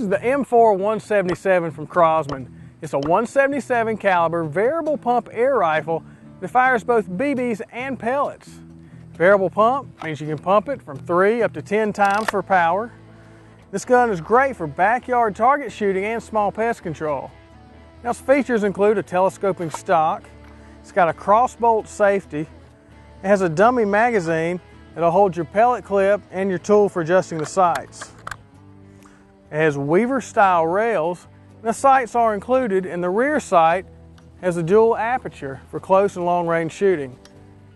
is the M4 177 from Crosman. It's a 177 caliber variable pump air rifle that fires both BBs and pellets. Variable pump means you can pump it from 3 up to 10 times for power. This gun is great for backyard target shooting and small pest control. Now, its features include a telescoping stock. It's got a crossbolt safety. It has a dummy magazine that'll hold your pellet clip and your tool for adjusting the sights. It has Weaver style rails, and the sights are included, and the rear sight has a dual aperture for close and long range shooting.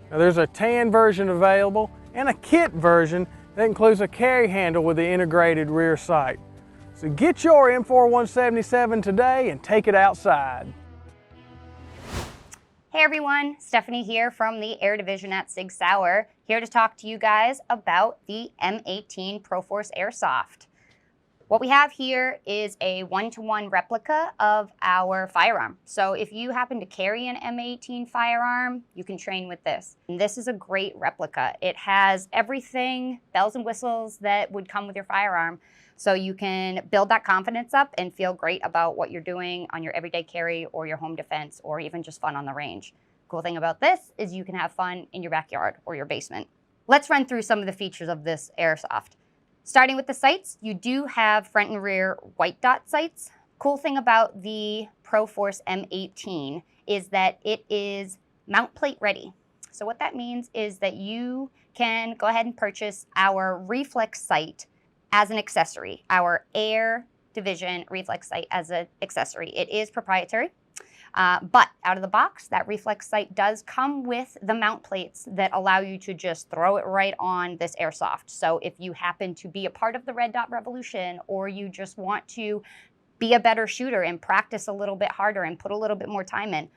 Now, there's a tan version available and a kit version that includes a carry handle with the integrated rear sight. So get your M4 177 today and take it outside. Hey everyone, Stephanie here from the Air Division at Sig Sauer, here to talk to you guys about the M18 ProForce Airsoft. What we have here is a one-to-one replica of our firearm. So if you happen to carry an M18 firearm, you can train with this. And this is a great replica. It has everything, bells and whistles, that would come with your firearm. So you can build that confidence up and feel great about what you're doing on your everyday carry or your home defense or even just fun on the range. Cool thing about this is you can have fun in your backyard or your basement. Let's run through some of the features of this Airsoft. Starting with the sights, you do have front and rear white dot sights. Cool thing about the ProForce M18 is that it is mount plate ready. So what that means is that you can go ahead and purchase our reflex sight as an accessory, our Air Division reflex sight as an accessory. It is proprietary, but out of the box, that reflex sight does come with the mount plates that allow you to just throw it right on this Airsoft. So if you happen to be a part of the Red Dot Revolution, or you just want to be a better shooter and practice a little bit harder and put a little bit more time in,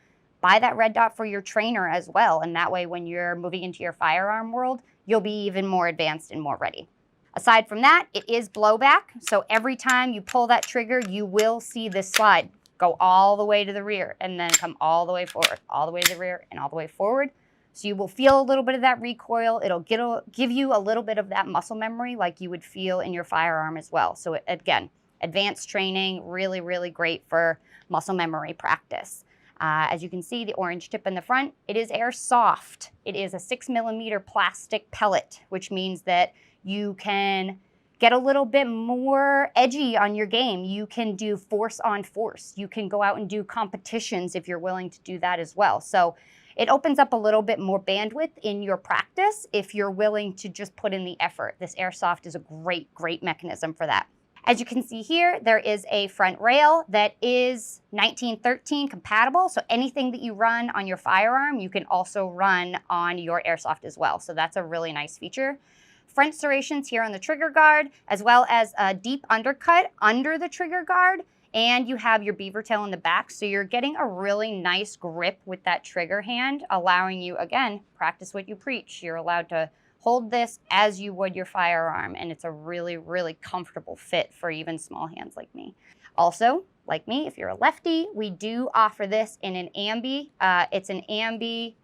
buy that Red Dot for your trainer as well. And that way, when you're moving into your firearm world, you'll be even more advanced and more ready. Aside from that, it is blowback. So every time you pull that trigger, you will see this slide go all the way to the rear and then come all the way forward, all the way to the rear and all the way forward. So you will feel a little bit of that recoil. It'll give you a little bit of that muscle memory like you would feel in your firearm as well. So again, advanced training, really, really great for muscle memory practice. As you can see, the orange tip in the front, it is airsoft. It is a 6mm plastic pellet, which means that you can get a little bit more edgy on your game. You can do force on force. You can go out and do competitions if you're willing to do that as well. So it opens up a little bit more bandwidth in your practice if you're willing to just put in the effort. This Airsoft is a great, great mechanism for that. As you can see here, there is a front rail that is 1913 compatible. So anything that you run on your firearm, you can also run on your Airsoft as well. So that's a really nice feature. Front serrations here on the trigger guard, as well as a deep undercut under the trigger guard, and you have your beaver tail in the back, so you're getting a really nice grip with that trigger hand, allowing you, again, practice what you preach. You're allowed to hold this as you would your firearm, and it's a really, really comfortable fit for even small hands like me. Also, like me, if you're a lefty, we do offer this in an ambi. It's an ambi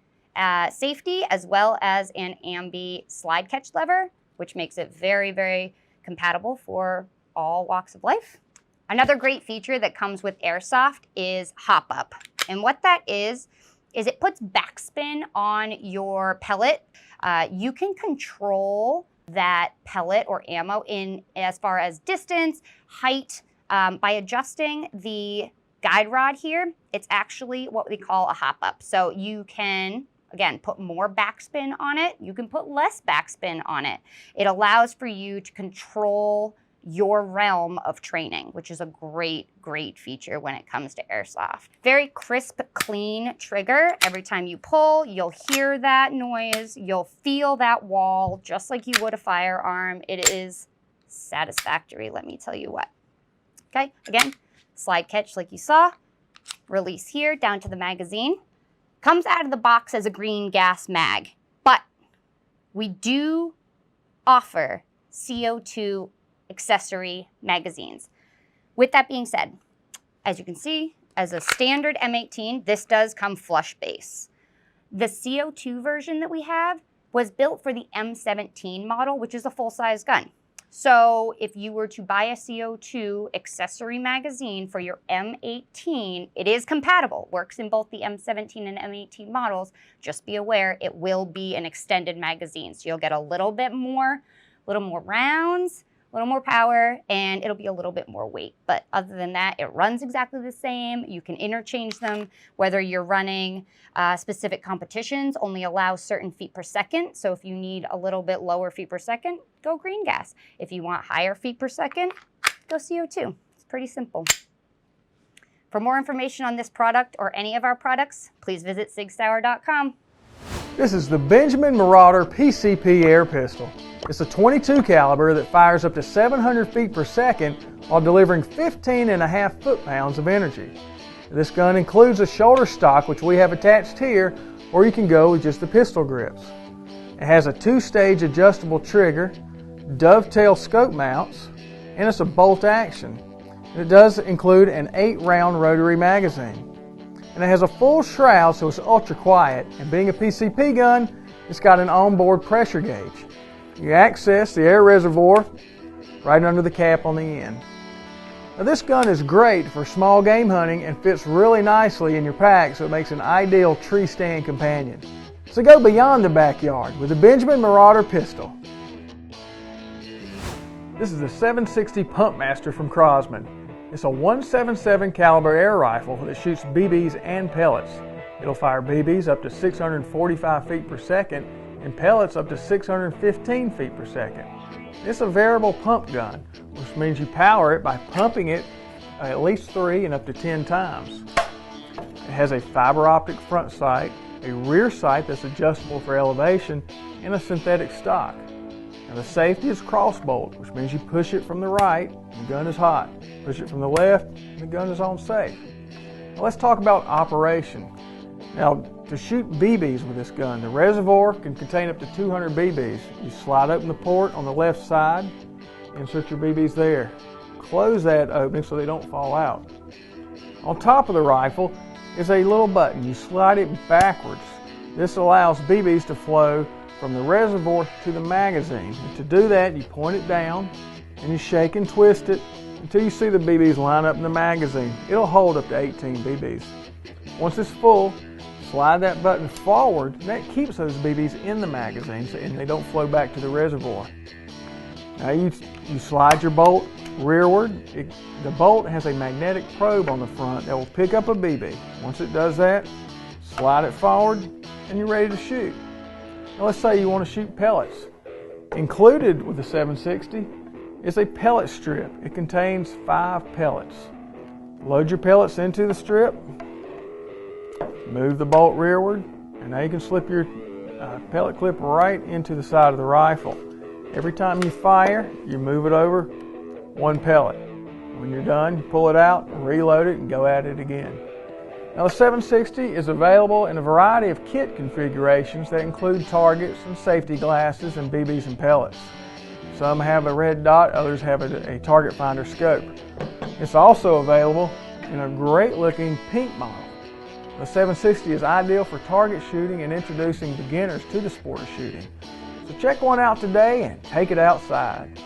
safety as well as an ambi slide catch lever, which makes it very, very compatible for all walks of life. Another great feature that comes with Airsoft is hop up. And what that is it puts backspin on your pellet. You can control that pellet or ammo in as far as distance, height, by adjusting the guide rod here. It's actually what we call a hop up. So you can, again, put more backspin on it. You can put less backspin on it. It allows for you to control your realm of training, which is a great, great feature when it comes to Airsoft. Very crisp, clean trigger. Every time you pull, you'll hear that noise. You'll feel that wall just like you would a firearm. It is satisfactory, let me tell you what. Okay, again, slide catch like you saw. Release here down to the magazine. Comes out of the box as a green gas mag, but we do offer CO2 accessory magazines. With that being said, as you can see, as a standard M18, this does come flush base. The CO2 version that we have was built for the M17 model, which is a full-size gun. So if you were to buy a CO2 accessory magazine for your M18, it is compatible, works in both the M17 and M18 models. Just be aware it will be an extended magazine. So you'll get a little more rounds, a little more power, and it'll be a little bit more weight. But other than that, it runs exactly the same. You can interchange them, whether you're running specific competitions, only allow certain feet per second. So if you need a little bit lower feet per second, go green gas. If you want higher feet per second, go CO2. It's pretty simple. For more information on this product or any of our products, please visit sigsauer.com. This is the Benjamin Marauder PCP air pistol. It's a .22 caliber that fires up to 700 feet per second while delivering 15.5 foot-pounds of energy. This gun includes a shoulder stock, which we have attached here, or you can go with just the pistol grips. It has a 2-stage adjustable trigger, dovetail scope mounts, and it's a bolt action. And it does include an 8-round rotary magazine. And it has a full shroud, so it's ultra quiet, and being a PCP gun, it's got an onboard pressure gauge. You access the air reservoir right under the cap on the end. Now this gun is great for small game hunting and fits really nicely in your pack, so it makes an ideal tree stand companion. So go beyond the backyard with the Benjamin Marauder pistol. This is the 760 Pump Master from Crosman. It's a .177 caliber air rifle that shoots BBs and pellets. It'll fire BBs up to 645 feet per second and pellets up to 615 feet per second. It's a variable pump gun, which means you power it by pumping it at least 3 and up to 10 times. It has a fiber optic front sight, a rear sight that's adjustable for elevation, and a synthetic stock. Now the safety is crossbolt, which means you push it from the right and the gun is hot. Push it from the left and the gun is on safe. Now let's talk about operation. Now to shoot BBs with this gun, the reservoir can contain up to 200 BBs. You slide open the port on the left side, insert your BBs there. Close that opening so they don't fall out. On top of the rifle is a little button. You slide it backwards. This allows BBs to flow from the reservoir to the magazine. And to do that, you point it down and you shake and twist it until you see the BBs line up in the magazine. It'll hold up to 18 BBs. Once it's full, slide that button forward, and that keeps those BBs in the magazine and they don't flow back to the reservoir. Now you slide your bolt rearward. The bolt has a magnetic probe on the front that will pick up a BB. Once it does that, slide it forward and you're ready to shoot. Now let's say you want to shoot pellets. Included with the 760 is a pellet strip. It contains 5 pellets. Load your pellets into the strip, move the bolt rearward, and now you can slip your pellet clip right into the side of the rifle. Every time you fire, you move it over 1 pellet. When you're done, you pull it out, reload it, and go at it again. Now the 760 is available in a variety of kit configurations that include targets and safety glasses and BBs and pellets. Some have a red dot, others have a target finder scope. It's also available in a great looking pink model. The 760 is ideal for target shooting and introducing beginners to the sport of shooting. So check one out today and take it outside.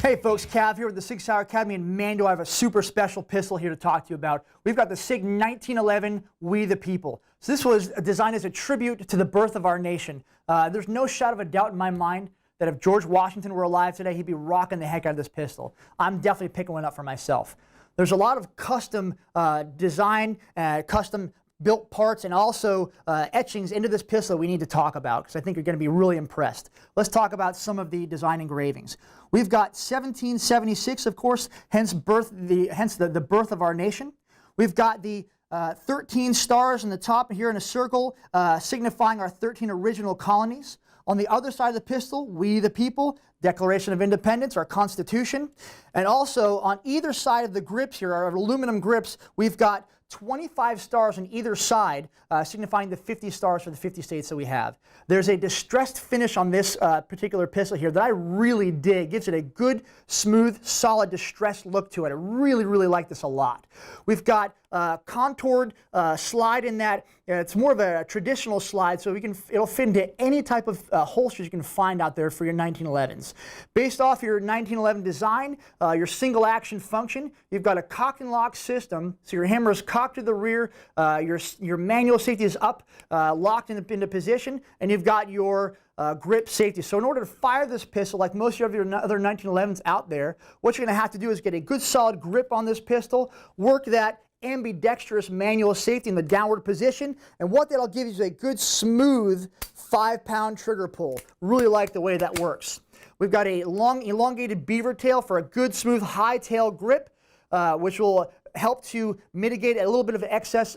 Hey folks, Cav here with the Sig Sauer Academy in Mando. I have a super special pistol here to talk to you about. We've got the SIG 1911 We the People. So this was designed as a tribute to the birth of our nation. There's no shadow of a doubt in my mind that if George Washington were alive today, he'd be rocking the heck out of this pistol. I'm definitely picking one up for myself. There's a lot of custom design, custom built parts, and also etchings into this pistol we need to talk about because I think you're going to be really impressed. Let's talk about some of the design engravings. We've got 1776, of course, hence the birth of our nation. We've got the 13 stars in the top here in a circle, signifying our 13 original colonies. On the other side of the pistol, We the People, Declaration of Independence, our Constitution. And also on either side of the grips here, our aluminum grips, we've got 25 stars on either side, signifying the 50 stars for the 50 states that we have. There's a distressed finish on this particular pistol here that I really dig. Gives it a good, smooth, solid, distressed look to it. I really, really like this a lot. We've got contoured slide in that. It's more of a traditional slide, so it'll fit into any type of holsters you can find out there for your 1911s. rounds. Based off your 1911 design, your single action function, you've got a cock and lock system, so your hammer is cocked to the rear, your manual safety is up, locked into position, and you've got your grip safety. So in order to fire this pistol, like most of your other 1911s out there, what you're going to have to do is get a good solid grip on this pistol, work that ambidextrous manual safety in the downward position, and what that'll give you is a good smooth 5-pound trigger pull. Really like the way that works. We've got a long elongated beaver tail for a good smooth high tail grip, which will help to mitigate a little bit of excess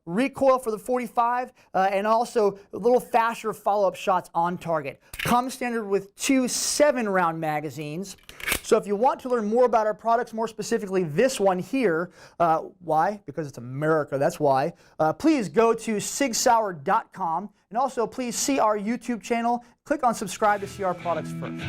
recoil for the 45 and also a little faster follow-up shots on target. Comes standard with 2 7-round magazines. So if you want to learn more about our products, more specifically this one here, why? Because it's America, that's why. Please go to sigsauer.com, and also please see our YouTube channel. Click on subscribe to see our products first.